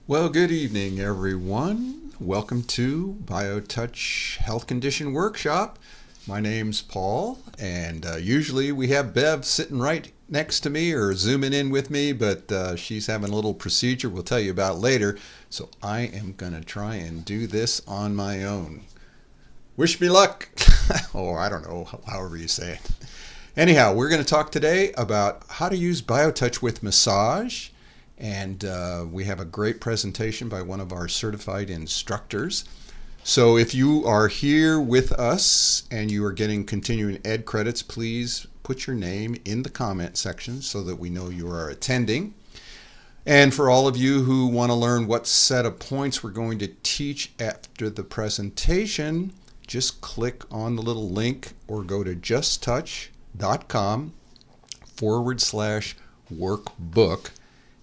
Well, good evening, everyone. Welcome to BioTouch Health Condition Workshop. My name's Paul, and usually we have Bev sitting right next to me or zooming in with me, but she's having a little procedure we'll tell you about later. So I am going to try and do this on my own. Wish me luck! Or I don't know, however you say it. Anyhow, we're going to talk today about how to use BioTouch with massage. And we have a great presentation by one of our certified instructors. So if you are here with us and you are getting continuing ed credits, please put your name in the comment section so that we know you are attending. And for all of you who want to learn what set of points we're going to teach after the presentation, just click on the little link or go to justtouch.com/workbook.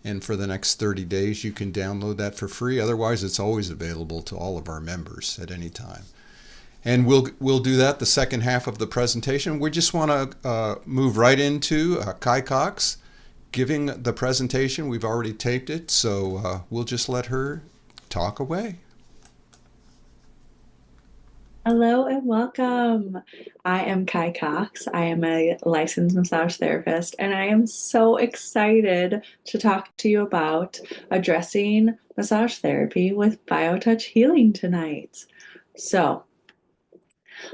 And for the next 30 days, you can download that for free. Otherwise, it's always available to all of our members at any time. And we'll do that the second half of the presentation. We just want to move right into Kai Cox giving the presentation. We've already taped it, so we'll just let her talk away. Hello and welcome. I am Kai Cox. I am a licensed massage therapist, and I am so excited to talk to you about addressing massage therapy with BioTouch healing tonight. So,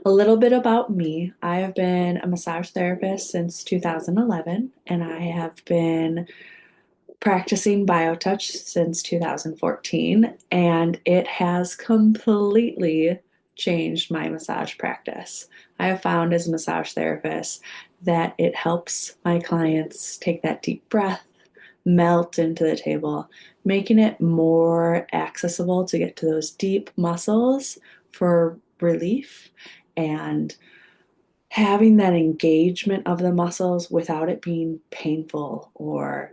a little bit about me. I have been a massage therapist since 2011, and I have been practicing BioTouch since 2014, and it has completely changed my massage practice. I have found as a massage therapist that it helps my clients take that deep breath, melt into the table, making it more accessible to get to those deep muscles for relief and having that engagement of the muscles without it being painful or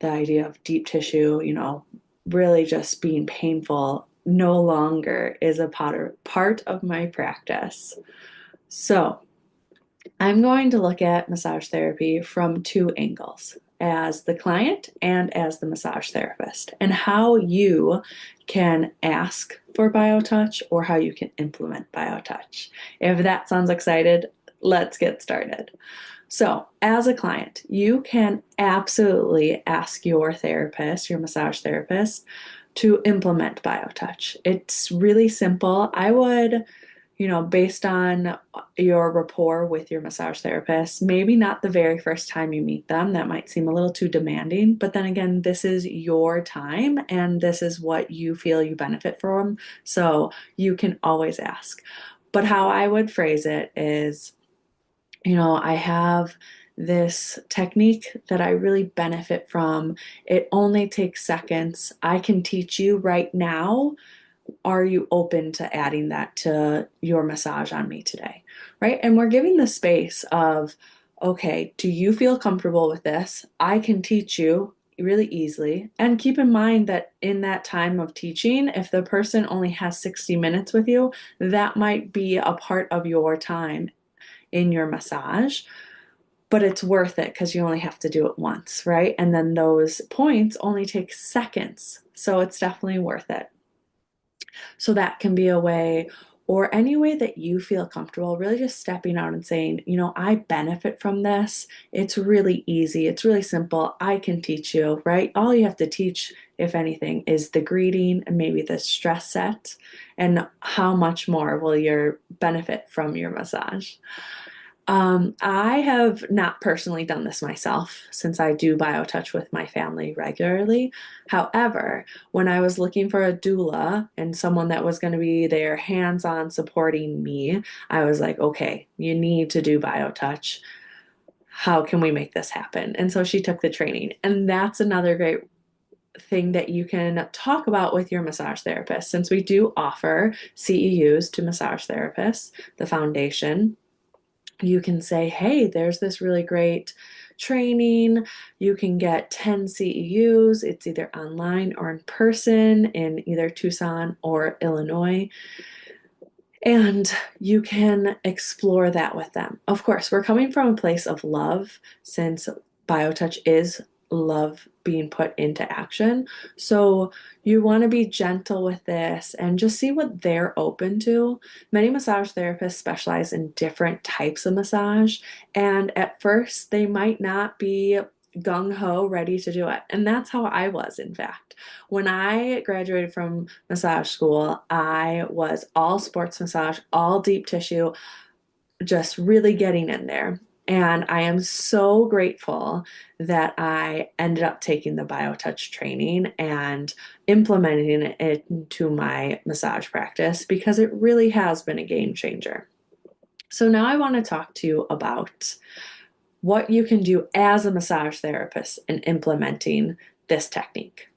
the idea of deep tissue, really just being painful no longer is a part of my practice. So, I'm going to look at massage therapy from two angles as the client and as the massage therapist, and how you can ask for BioTouch or how you can implement BioTouch. If that sounds excited, let's get started. So, as a client, you can absolutely ask your therapist, your massage therapist, to implement BioTouch. It's really simple. I would, based on your rapport with your massage therapist, maybe not the very first time you meet them. That might seem a little too demanding. But then again, this is your time and this is what you feel you benefit from. So you can always ask. But how I would phrase it is, I have this technique that I really benefit from. It only takes seconds. I can teach you right now. Are you open to adding that to your massage on me today? Right? And we're giving the space of, okay, do you feel comfortable with this? I can teach you really easily. And keep in mind that in that time of teaching, if the person only has 60 minutes with you, that might be a part of your time in your massage, but it's worth it because you only have to do it once, right? And then those points only take seconds. So it's definitely worth it. So that can be a way, or any way that you feel comfortable, really just stepping out and saying, I benefit from this. It's really easy. It's really simple. I can teach you, right? All you have to teach, if anything, is the greeting and maybe the stress set, and how much more will your benefit from your massage. I have not personally done this myself since I do BioTouch with my family regularly. However, when I was looking for a doula and someone that was going to be there hands on supporting me, I was like, okay, you need to do BioTouch. How can we make this happen? And so she took the training. And that's another great thing that you can talk about with your massage therapist, since we do offer CEUs to massage therapists, the foundation. You can say, hey, there's this really great training. You can get 10 CEUs. It's either online or in person in either Tucson or Illinois. And you can explore that with them. Of course, we're coming from a place of love, since BioTouch is love being put into action. So you want to be gentle with this and just see what they're open to. Many massage therapists specialize in different types of massage, and at first they might not be gung ho ready to do it. And that's how I was, in fact. When I graduated from massage school, I was all sports massage, all deep tissue, just really getting in there. And I am so grateful that I ended up taking the BioTouch training and implementing it into my massage practice because it really has been a game changer. So now I want to talk to you about what you can do as a massage therapist in implementing this technique.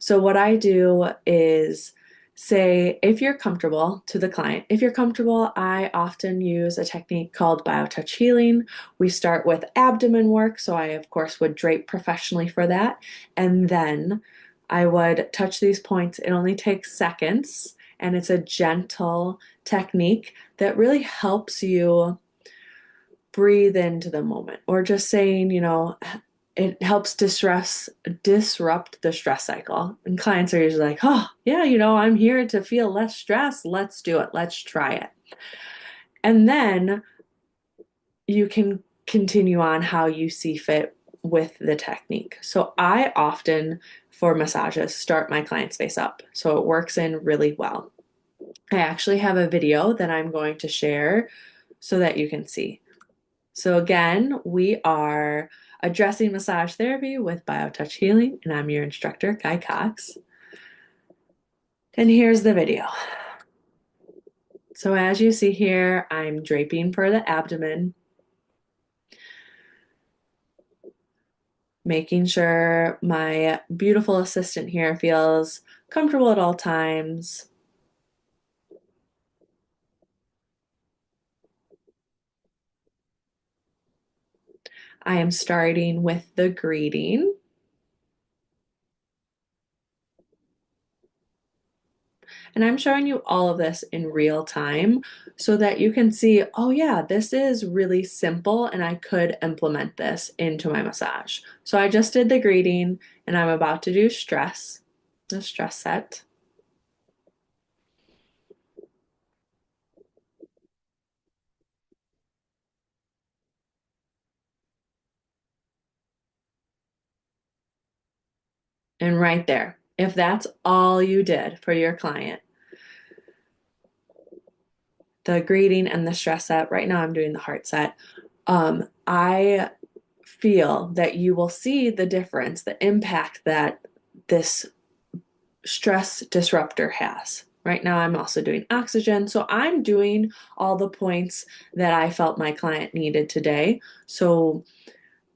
So, what I do is say, if you're comfortable to the client, if you're comfortable, I often use a technique called BioTouch healing. We start with abdomen work. So, I, of course, would drape professionally for that. And then I would touch these points. It only takes seconds, and it's a gentle technique that really helps you breathe into the moment, or just saying, it helps disrupt the stress cycle. And clients are usually like, oh, yeah, I'm here to feel less stress. Let's do it. Let's try it. And then you can continue on how you see fit with the technique. So I often, for massages, start my client's face up. So it works in really well. I actually have a video that I'm going to share so that you can see. So again, we are addressing massage therapy with BioTouch Healing, and I'm your instructor, Kai Cox. And here's the video. So as you see here, I'm draping for the abdomen, making sure my beautiful assistant here feels comfortable at all times. I am starting with the greeting. And I'm showing you all of this in real time so that you can see, oh yeah, this is really simple and I could implement this into my massage. So I just did the greeting and I'm about to do the stress set. And right there, if that's all you did for your client, the greeting and the stress set, right now I'm doing the heart set. I feel that you will see the difference, the impact that this stress disruptor has. Right now, I'm also doing oxygen. So I'm doing all the points that I felt my client needed today. So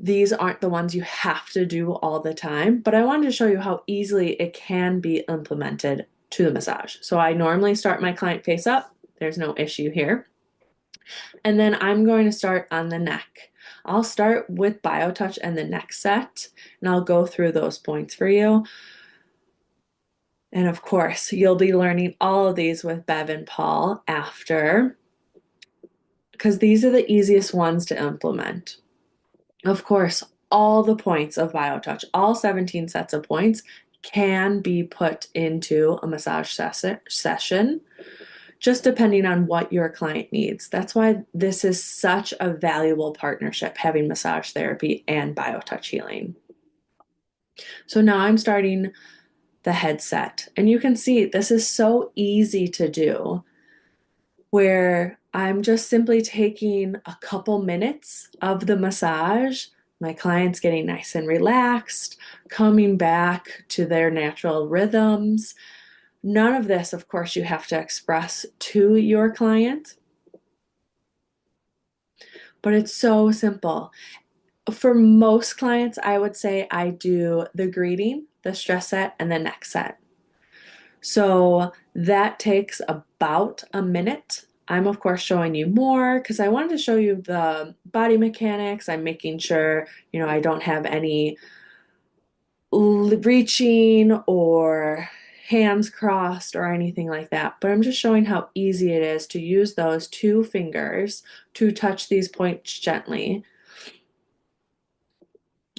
these aren't the ones you have to do all the time, but I wanted to show you how easily it can be implemented to the massage. So I normally start my client face up. There's no issue here. And then I'm going to start on the neck. I'll start with BioTouch and the neck set, and I'll go through those points for you. And of course, you'll be learning all of these with Bev and Paul after, because these are the easiest ones to implement. Of course, all the points of BioTouch, all 17 sets of points, can be put into a massage session, just depending on what your client needs. That's why this is such a valuable partnership, having massage therapy and BioTouch healing. So now I'm starting the headset. And you can see this is so easy to do, where I'm just simply taking a couple minutes of the massage. My client's getting nice and relaxed, coming back to their natural rhythms. None of this, of course, you have to express to your client, but it's so simple. For most clients, I would say I do the greeting, the stress set, and the neck set. So that takes about a minute. I'm of course showing you more because I wanted to show you the body mechanics. I'm making sure, I don't have any reaching or hands crossed or anything like that. But I'm just showing how easy it is to use those two fingers to touch these points gently.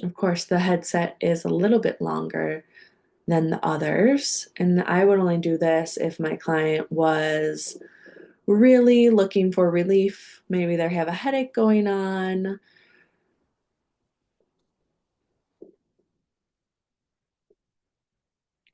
Of course, the headset is a little bit longer than the others, and I would only do this if my client was really looking for relief. Maybe they have a headache going on.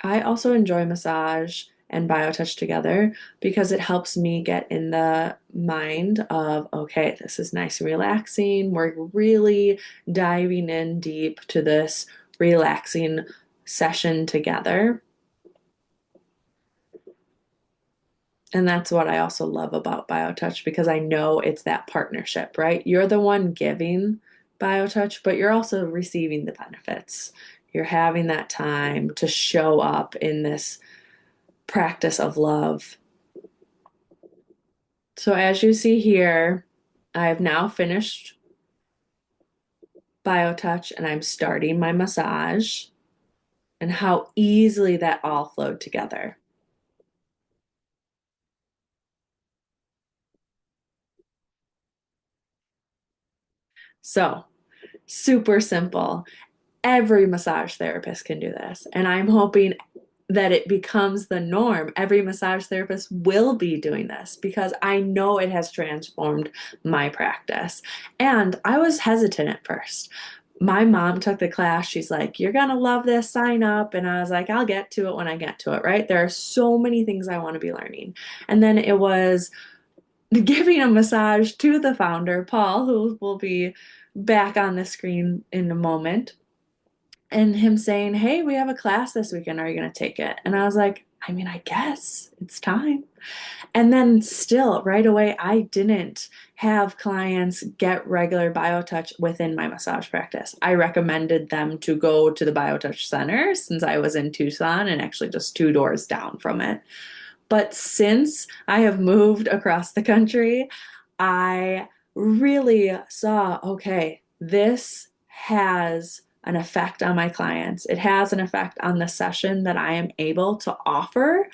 I also enjoy massage and biotouch together because it helps me get in the mind of, okay, this is nice and relaxing. We're really diving in deep to this relaxing session together. And that's what I also love about BioTouch because I know it's that partnership, right? You're the one giving BioTouch, but you're also receiving the benefits. You're having that time to show up in this practice of love. So, as you see here, I've now finished BioTouch and I'm starting my massage, and how easily that all flowed together. So, super simple. Every massage therapist can do this. And I'm hoping that it becomes the norm. Every massage therapist will be doing this because I know it has transformed my practice. And I was hesitant at first. My mom took the class. She's like, "You're going to love this, sign up." And I was like, "I'll get to it when I get to it," right? There are so many things I want to be learning. And then it was giving a massage to the founder, Paul, who will be back on the screen in a moment, and him saying, "Hey, we have a class this weekend. Are you going to take it?" And I was like, I mean, I guess it's time. And then still, right away, I didn't have clients get regular BioTouch within my massage practice. I recommended them to go to the BioTouch Center since I was in Tucson and actually just 2 doors down from it. But since I have moved across the country, I really saw, okay, this has an effect on my clients. It has an effect on the session that I am able to offer,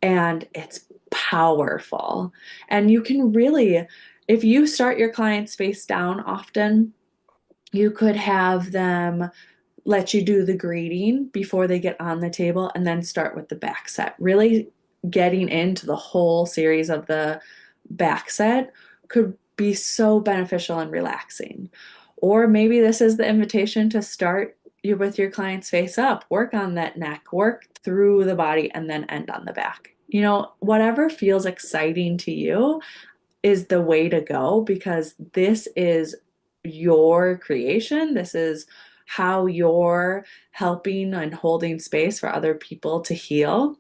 and it's powerful. And you can really, if you start your clients face down often, you could have them let you do the greeting before they get on the table and then start with the back set. Really getting into the whole series of the back set could be so beneficial and relaxing. Or maybe this is the invitation to start you with your client's face up, work on that neck, work through the body, and then end on the back. Whatever feels exciting to you is the way to go because this is your creation. This is how you're helping and holding space for other people to heal.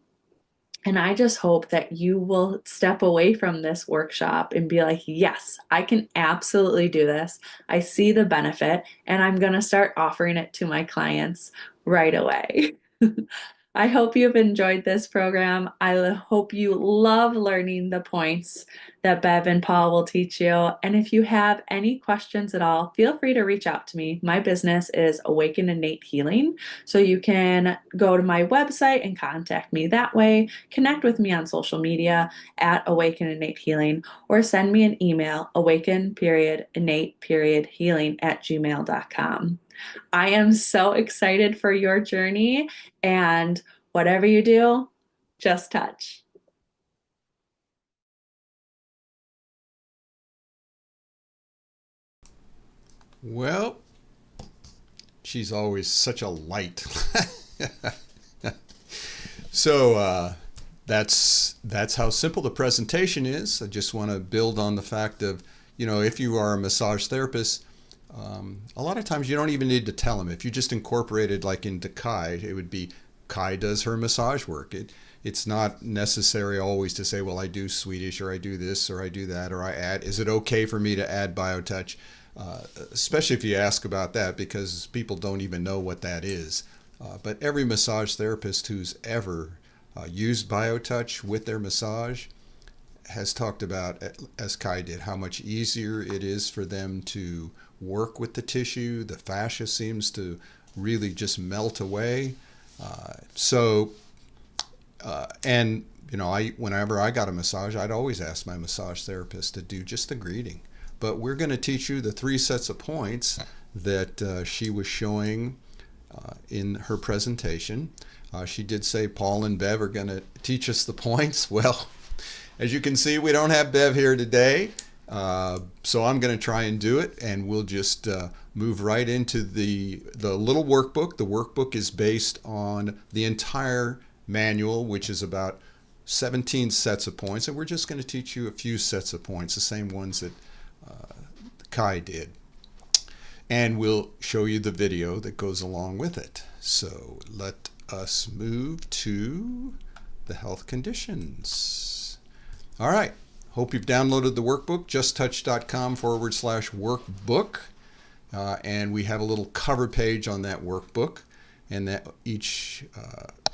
And I just hope that you will step away from this workshop and be like, yes, I can absolutely do this. I see the benefit, and I'm going to start offering it to my clients right away. I hope you've enjoyed this program. I hope you love learning the points that Bev and Paul will teach you. And if you have any questions at all, feel free to reach out to me. My business is Awaken Innate Healing. So you can go to my website and contact me that way, connect with me on social media at Awaken Innate Healing, or send me an email, awaken-innate-healing@gmail.com. I am so excited for your journey, and whatever you do, just touch. Well, she's always such a light. So that's how simple the presentation is. I just want to build on the fact of, if you are a massage therapist, a lot of times you don't even need to tell them. If you just incorporated like into Kai, it would be Kai does her massage work. It's not necessary always to say, well, I do Swedish or I do this or I do that or I add. Is it okay for me to add BioTouch? Especially if you ask about that because people don't even know what that is. But every massage therapist who's ever used BioTouch with their massage has talked about, as Kai did, how much easier it is for them to work with the tissue. The fascia seems to really just melt away. And whenever I got a massage, I'd always ask my massage therapist to do just the greeting. But we're going to teach you the 3 sets of points that she was showing in her presentation. She did say Paul and Bev are going to teach us the points. Well, as you can see, we don't have Bev here today, so I'm going to try and do it, and we'll just move right into the little workbook. The workbook is based on the entire manual, which is about 17 sets of points, and we're just going to teach you a few sets of points, the same ones that Kai did. And we'll show you the video that goes along with it. So let us move to the health conditions. All right. Hope you've downloaded the workbook, justtouch.com/workbook. And we have a little cover page on that workbook. And that each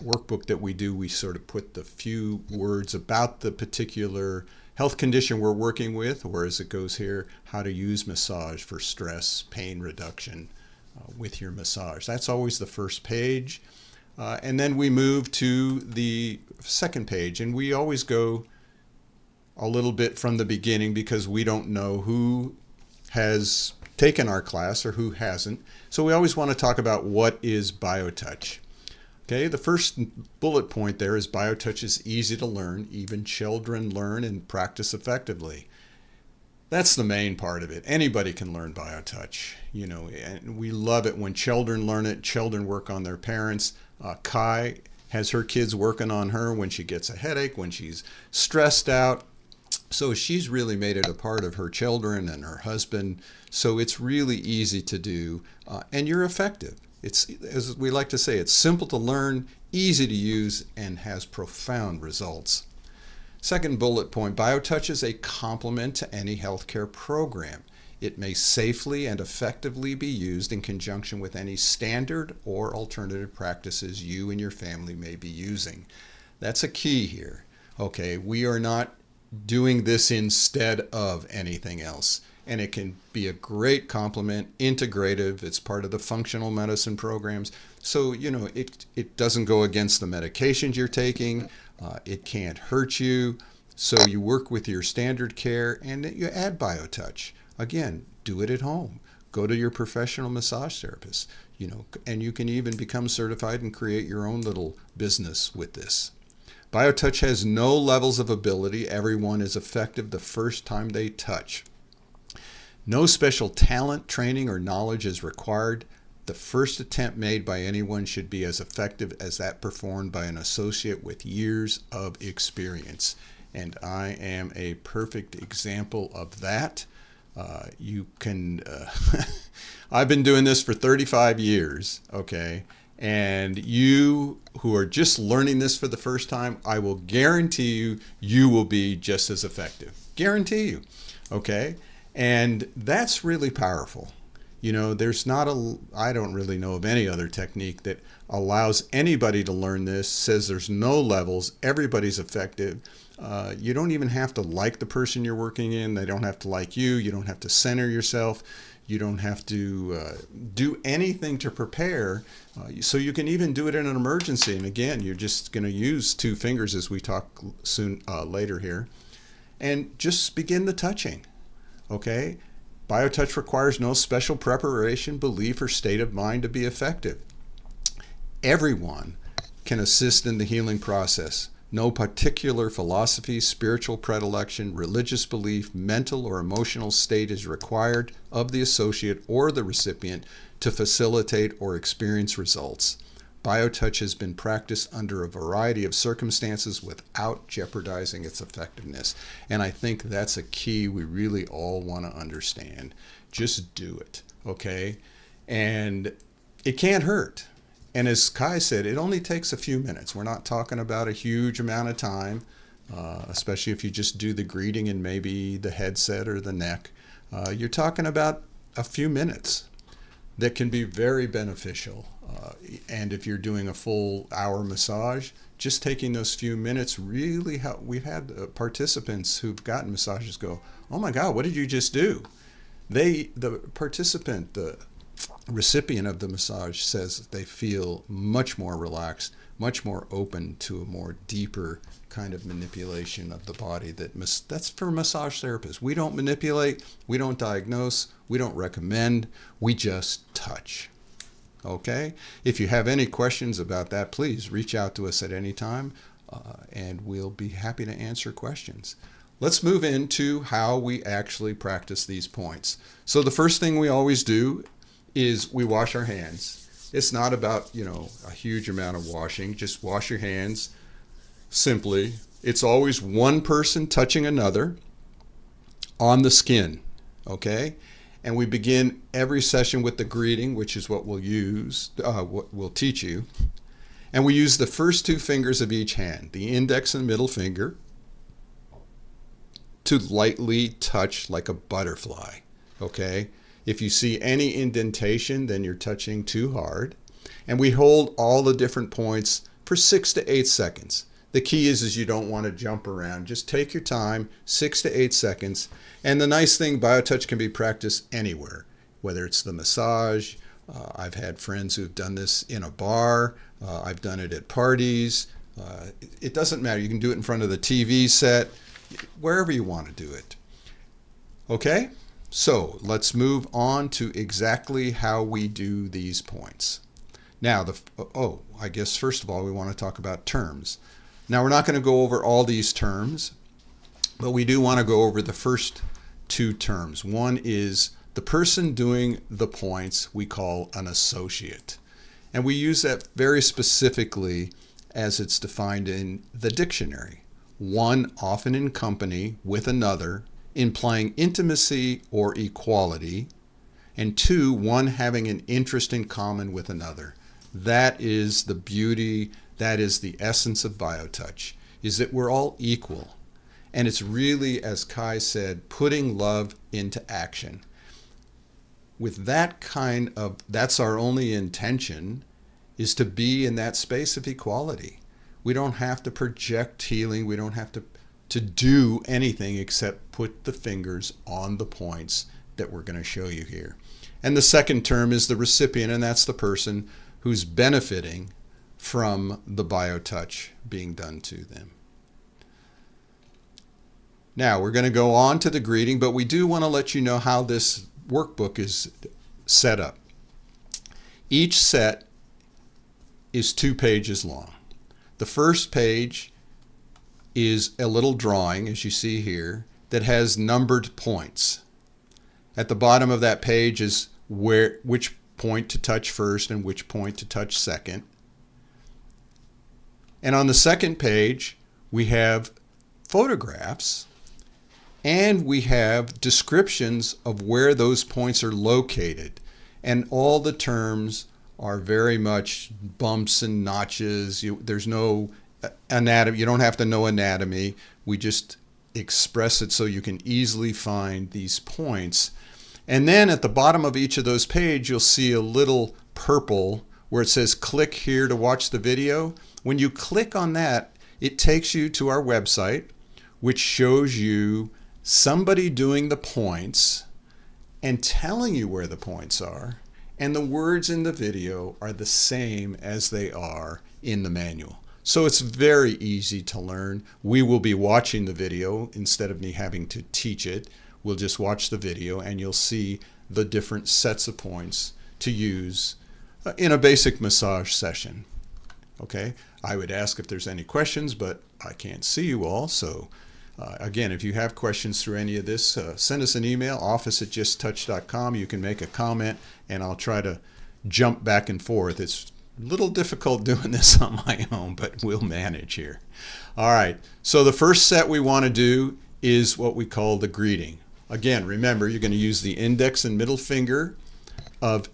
workbook that we do, we sort of put the few words about the particular health condition we're working with, or as it goes here, how to use massage for stress, pain reduction with your massage. That's always the first page. And then we move to the second page, and we always go a little bit from the beginning because we don't know who has taken our class or who hasn't. So we always want to talk about what is BioTouch. Okay, the first bullet point there is BioTouch is easy to learn. Even children learn and practice effectively. That's the main part of it. Anybody can learn BioTouch, and we love it when children learn it. Children work on their parents. Kai has her kids working on her when she gets a headache, when she's stressed out. So she's really made it a part of her children and her husband. So it's really easy to do, and you're effective. It's, as we like to say, it's simple to learn, easy to use, and has profound results. Second bullet point, BioTouch is a complement to any healthcare program. It may safely and effectively be used in conjunction with any standard or alternative practices you and your family may be using. That's a key here. Okay, we are not doing this instead of anything else. And it can be a great complement, integrative. It's part of the functional medicine programs. So, it doesn't go against the medications you're taking. It can't hurt you. So you work with your standard care and you add BioTouch. Again, do it at home. Go to your professional massage therapist, and you can even become certified and create your own little business with this. BioTouch has no levels of ability. Everyone is effective the first time they touch. No special talent, training, or knowledge is required. The first attempt made by anyone should be as effective as that performed by an associate with years of experience. And I am a perfect example of that. I've been doing this for 35 years, okay? And you who are just learning this for the first time, I will guarantee you will be just as effective. Guarantee you, okay? And that's really powerful. I don't really know of any other technique that allows anybody to learn this, says there's no levels, everybody's effective. You don't even have to like the person you're working in. They don't have to like you. You don't have to center yourself. You don't have to do anything to prepare. So you can even do it in an emergency. And again, you're just going to use 2 fingers as we talk soon later here. And just begin the touching. Okay? BioTouch requires no special preparation, belief, or state of mind to be effective. Everyone can assist in the healing process. No particular philosophy, spiritual predilection, religious belief, mental or emotional state is required of the associate or the recipient to facilitate or experience results. BioTouch has been practiced under a variety of circumstances without jeopardizing its effectiveness. And I think that's a key we really all want to understand. Just do it, okay? And it can't hurt. And as Kai said, it only takes a few minutes. We're not talking about a huge amount of time, especially if you just do the greeting and maybe the headset or the neck. You're talking about a few minutes that can be very beneficial. And if you're doing a full hour massage, just taking those few minutes really help. We've had participants who've gotten massages go, "Oh my God, what did you just do?" The participant, recipient of the massage says that they feel much more relaxed, much more open to a more deeper kind of manipulation of the body. That's for massage therapists. We don't manipulate, we don't diagnose, we don't recommend, we just touch. Okay? If you have any questions about that, please reach out to us at any time, and we'll be happy to answer questions. Let's move into how we actually practice these points. So the first thing we always do is we wash our hands. It's not about, a huge amount of washing. Just wash your hands simply. It's always one person touching another on the skin, okay? And we begin every session with the greeting, which is what we'll use, what we'll teach you. And we use the first two fingers of each hand, the index and middle finger, to lightly touch like a butterfly, okay? If you see any indentation, then you're touching too hard. And we hold all the different points for 6 to 8 seconds. The key is you don't want to jump around. Just take your time, 6 to 8 seconds. And the nice thing, BioTouch can be practiced anywhere, whether it's the massage. I've had friends who've done this in a bar. I've done it at parties. It doesn't matter. You can do it in front of the TV set, wherever you want to do it. Okay? So let's move on to exactly how we do these points. Now, I guess first of all, we want to talk about terms. Now, we're not going to go over all these terms, but we do want to go over the first two terms. One is the person doing the points we call an associate. And we use that very specifically as it's defined in the dictionary. One often in company with another, implying intimacy or equality, and two, one having an interest in common with another. That is the beauty, that is the essence of BioTouch, is that we're all equal. And it's really, as Kai said, putting love into action. With that's our only intention, is to be in that space of equality. We don't have to project healing, we don't have to do anything except put the fingers on the points that we're going to show you here. And the second term is the recipient, and that's the person who's benefiting from the BioTouch being done to them. Now, we're going to go on to the greeting, but we do want to let you know how this workbook is set up. Each set is 2 pages long. The first page is a little drawing, as you see here, that has numbered points. At the bottom of that page is which point to touch first and which point to touch second. And on the second page, we have photographs and we have descriptions of where those points are located. And all the terms are very much bumps and notches. There's no anatomy. You don't have to know anatomy. We just express it so you can easily find these points. And then at the bottom of each of those pages, you'll see a little purple where it says click here to watch the video. When you click on that, it takes you to our website, which shows you somebody doing the points and telling you where the points are. And the words in the video are the same as they are in the manual. So it's very easy to learn. We will be watching the video instead of me having to teach it. We'll just watch the video and you'll see the different sets of points to use in a basic massage session. Okay, I would ask if there's any questions, but I can't see you all. So again, if you have questions through any of this, send us an email, office@justtouch.com. You can make a comment and I'll try to jump back and forth. It's a little difficult doing this on my own, but we'll manage here. All right, so the first set we want to do is what we call the greeting. Again, remember, you're going to use the index and middle finger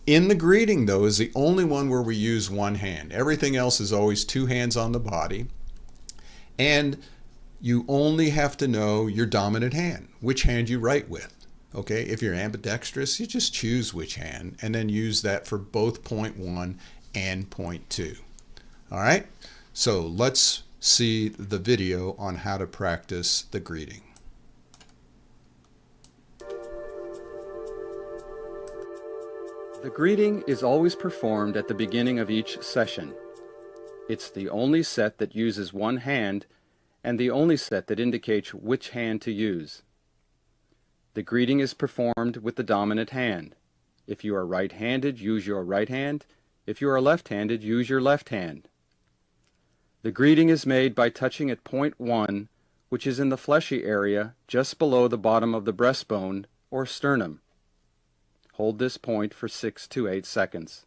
in the greeting, though, is the only one where we use one hand. Everything else is always 2 hands on the body. And you only have to know your dominant hand, which hand you write with. Okay, if you're ambidextrous, you just choose which hand and then use that for both point 1 and point 2. All right, so let's see the video on how to practice the greeting. The greeting is always performed at the beginning of each session. It's the only set that uses one hand and the only set that indicates which hand to use. The greeting is performed with the dominant hand. If you are right-handed, use your right hand. If you are left-handed, use your left hand. The greeting is made by touching at point 1, which is in the fleshy area just below the bottom of the breastbone or sternum. Hold this point for 6 to 8 seconds.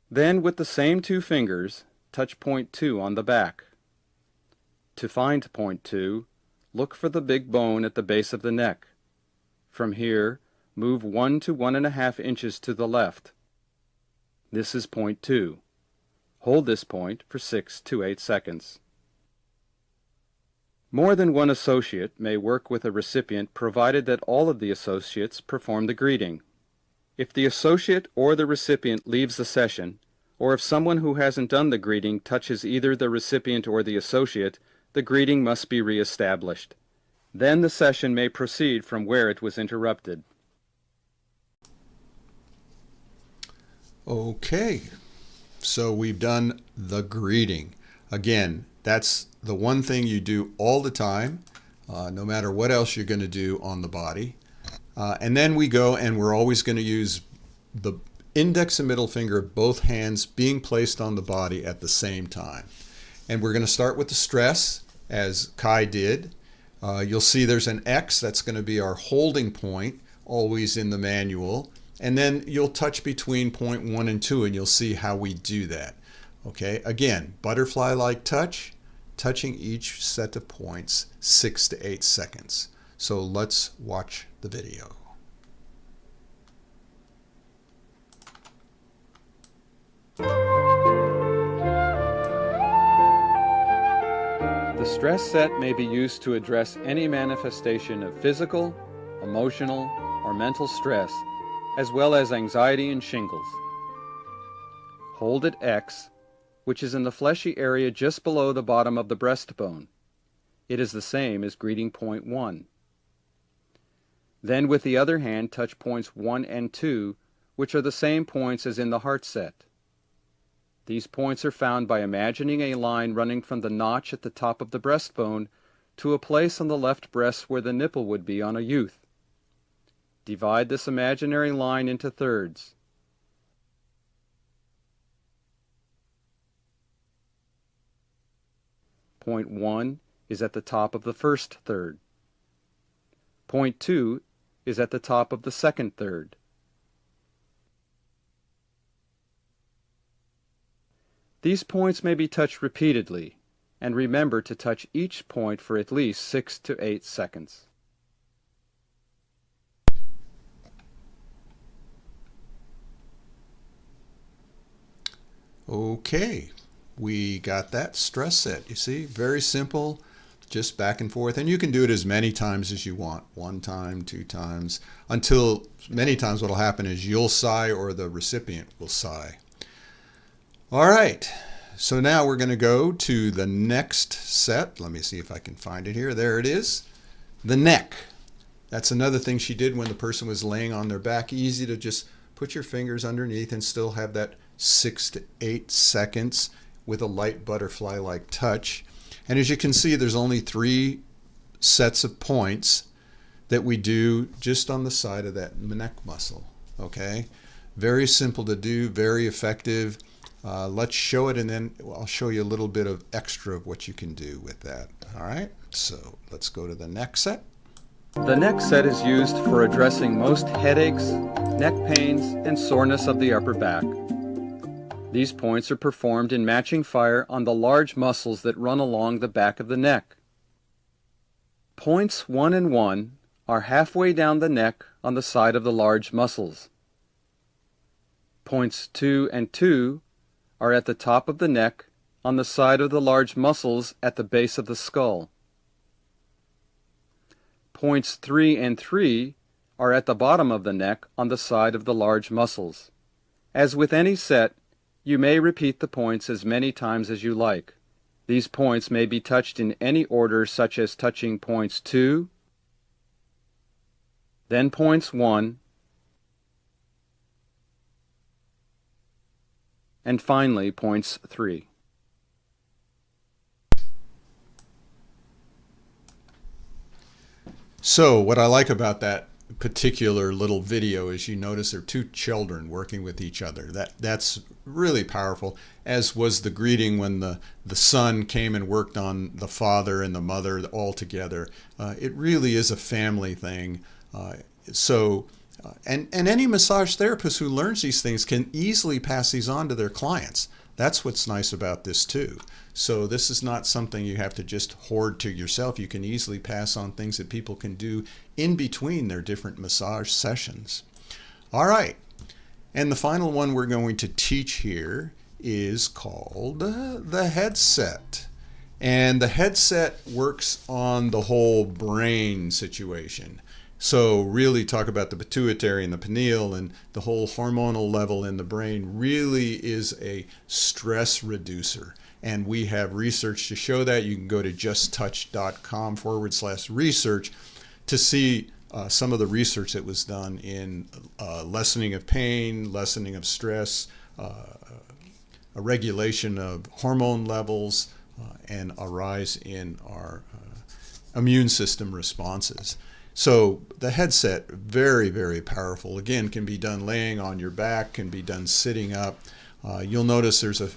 Then, with the same 2 fingers, touch point 2 on the back. To find point 2, look for the big bone at the base of the neck. From here, move 1 to 1.5 inches to the left. This is point 2. Hold this point for 6 to 8 seconds. More than one associate may work with a recipient provided that all of the associates perform the greeting. If the associate or the recipient leaves the session, or if someone who hasn't done the greeting touches either the recipient or the associate, the greeting must be reestablished. Then the session may proceed from where it was interrupted. Okay, so we've done the greeting. Again, that's the one thing you do all the time, no matter what else you're going to do on the body. And then we go and we're always going to use the index and middle finger of both hands being placed on the body at the same time. And we're going to start with the stress, as Kai did. You'll see there's an X, that's going to be our holding point, always in the manual. And then you'll touch between point 1 and 2 and you'll see how we do that. Okay, again, butterfly-like touch, touching each set of points 6 to 8 seconds. So let's watch the video. The stress set may be used to address any manifestation of physical, emotional, or mental stress, as well as anxiety and shingles. Hold at X, which is in the fleshy area just below the bottom of the breastbone. It is the same as greeting point 1. Then with the other hand touch points 1 and 2, which are the same points as in the heart set. These points are found by imagining a line running from the notch at the top of the breastbone to a place on the left breast where the nipple would be on a youth. Divide this imaginary line into thirds. Point 1 is at the top of the first third. Point 2 is at the top of the second third. These points may be touched repeatedly, and remember to touch each point for at least 6 to 8 seconds. Okay, we got that stress set. You see, very simple, just back and forth. And you can do it as many times as you want. 1 time, 2 times, until many times what will happen is you'll sigh or the recipient will sigh. All right, so now we're going to go to the next set. Let me see if I can find it here. There it is. The neck. That's another thing she did when the person was laying on their back. Easy to just put your fingers underneath and still have that 6 to 8 seconds with a light butterfly-like touch. And as you can see, there's only 3 sets of points that we do just on the side of that neck muscle. Okay, very simple to do, very effective. Let's show it, and then I'll show you a little bit of extra of what you can do with that. All right, so let's go to the next set. The neck set is used for addressing most headaches, neck pains, and soreness of the upper back. These points are performed in matching fire on the large muscles that run along the back of the neck. Points 1 and 1 are halfway down the neck on the side of the large muscles. Points 2 and 2 are at the top of the neck on the side of the large muscles at the base of the skull. Points 3 and 3 are at the bottom of the neck on the side of the large muscles. As with any set, you may repeat the points as many times as you like. These points may be touched in any order, such as touching points 2, then points 1, and finally points 3. So what I like about that particular little video is you notice there are two children working with each other. That's really powerful, as was the greeting when the son came and worked on the father and the mother all together. It really is a family thing. And any massage therapist who learns these things can easily pass these on to their clients. That's what's nice about this too. So this is not something you have to just hoard to yourself. You can easily pass on things that people can do in between their different massage sessions. All right. And the final one we're going to teach here is called the headset. And the headset works on the whole brain situation. So really talk about the pituitary and the pineal, and the whole hormonal level in the brain really is a stress reducer. And we have research to show that. You can go to justtouch.com/research to see some of the research that was done in lessening of pain, lessening of stress, a regulation of hormone levels, and a rise in our immune system responses. So the headset, very, very powerful. Again, can be done laying on your back, can be done sitting up. You'll notice there's a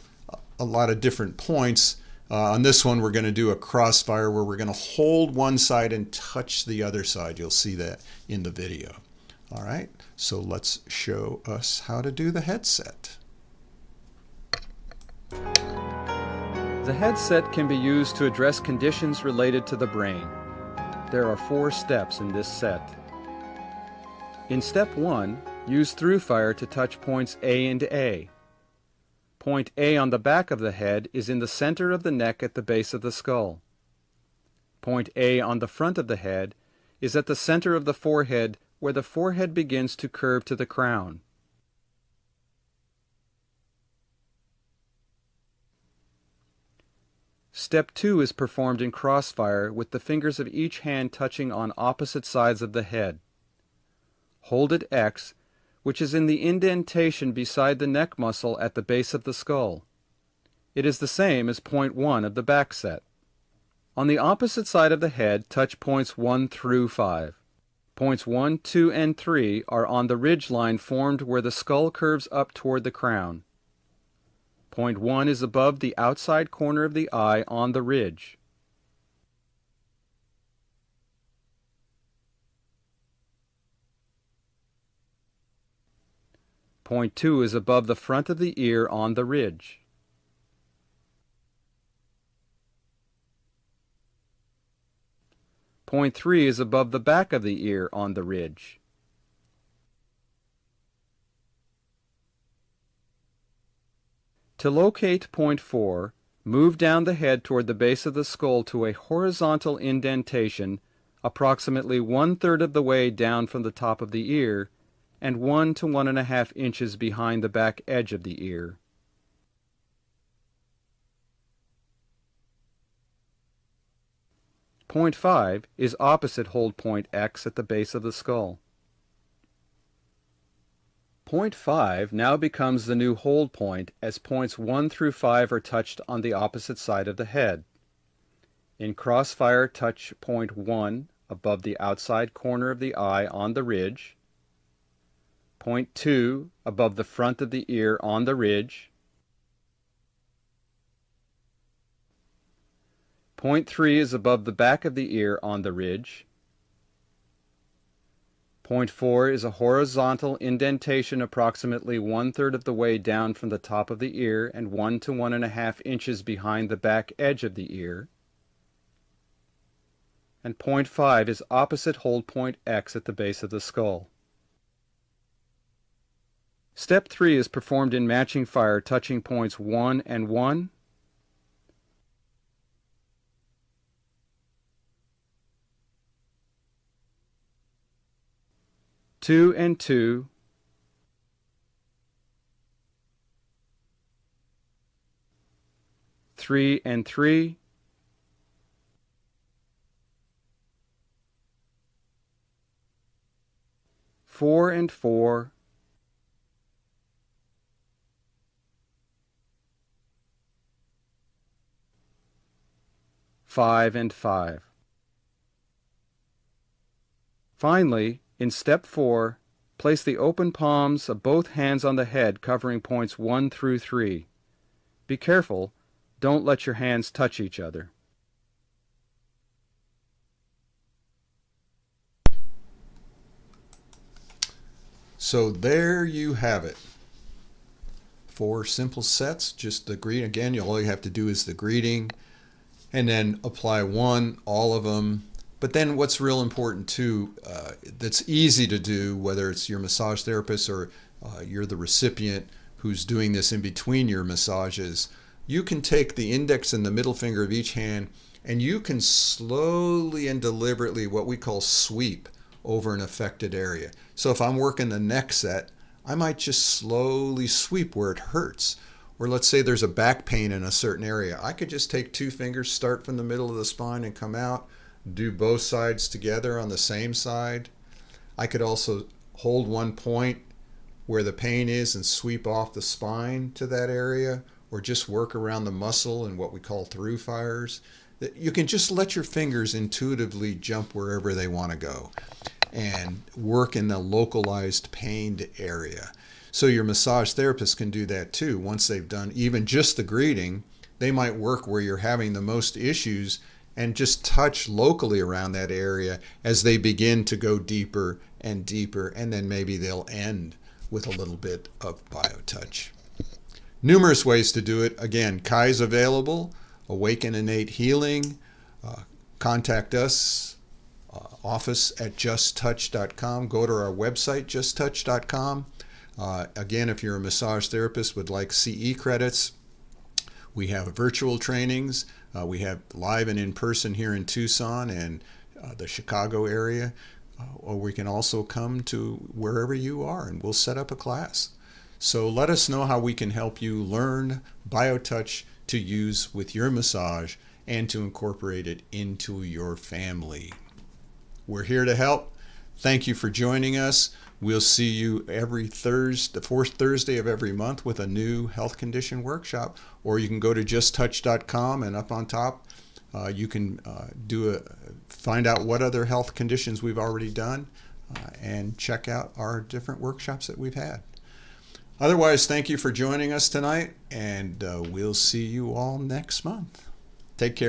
lot of different points. On this one, we're going to do a crossfire where we're going to hold one side and touch the other side. You'll see that in the video. All right, so let's show us how to do the headset. The headset can be used to address conditions related to the brain. There are 4 steps in this set. In step 1, use through fire to touch points A and A. Point A on the back of the head is in the center of the neck at the base of the skull. Point A on the front of the head is at the center of the forehead, where the forehead begins to curve to the crown. Step 2 is performed in crossfire with the fingers of each hand touching on opposite sides of the head. Hold at X, which is in the indentation beside the neck muscle at the base of the skull. It is the same as point 1 of the back set. On the opposite side of the head, touch points 1 through 5. Points 1, 2, and 3 are on the ridge line formed where the skull curves up toward the crown. Point 1 is above the outside corner of the eye on the ridge. Point 2 is above the front of the ear on the ridge. Point 3 is above the back of the ear on the ridge. To locate point 4, move down the head toward the base of the skull to a horizontal indentation approximately 1/3 of the way down from the top of the ear and 1 to 1.5 inches behind the back edge of the ear. Point 5 is opposite hold point X at the base of the skull. Point 5 now becomes the new hold point, as points 1 through 5 are touched on the opposite side of the head. In crossfire, touch point 1 above the outside corner of the eye on the ridge. Point 2 above the front of the ear on the ridge. Point 3 is above the back of the ear on the ridge. Point 4 is a horizontal indentation approximately 1/3 of the way down from the top of the ear and 1 to 1.5 inches behind the back edge of the ear. And point 5 is opposite hold point X at the base of the skull. Step 3 is performed in matching fire, touching points 1 and 1, 2 and 2, 3 and 3, 4 and 4, 5 and 5. Finally, in step 4, place the open palms of both hands on the head covering points 1 through 3. Be careful, don't let your hands touch each other. So there you have it. 4 simple sets, just the greeting. Again, all you have to do is the greeting, and then apply all of them. But then what's real important too, that's easy to do, whether it's your massage therapist or you're the recipient who's doing this in between your massages, you can take the index and the middle finger of each hand and you can slowly and deliberately, what we call sweep, over an affected area. So if I'm working the neck set, I might just slowly sweep where it hurts. Or let's say there's a back pain in a certain area. I could just take 2 fingers, start from the middle of the spine and come out, do both sides together on the same side. I could also hold one point where the pain is and sweep off the spine to that area, or just work around the muscle in what we call through fires. You can just let your fingers intuitively jump wherever they want to go and work in the localized pained area. So your massage therapist can do that too. Once they've done even just the greeting, they might work where you're having the most issues and just touch locally around that area as they begin to go deeper and deeper, and then maybe they'll end with a little bit of BioTouch. Numerous ways to do it. Again, Kai's available, Awaken Innate Healing. Contact us, office at justtouch.com. Go to our website, justtouch.com. Again, if you're a massage therapist, would like CE credits, we have virtual trainings. We have live and in person here in Tucson and the Chicago area. Or we can also come to wherever you are and we'll set up a class. So let us know how we can help you learn BioTouch to use with your massage and to incorporate it into your family. We're here to help. Thank you for joining us. We'll see you every Thursday, the fourth Thursday of every month with a new health condition workshop. Or you can go to justtouch.com and up on top you can find out what other health conditions we've already done and check out our different workshops that we've had. Otherwise, thank you for joining us tonight, and we'll see you all next month. Take care.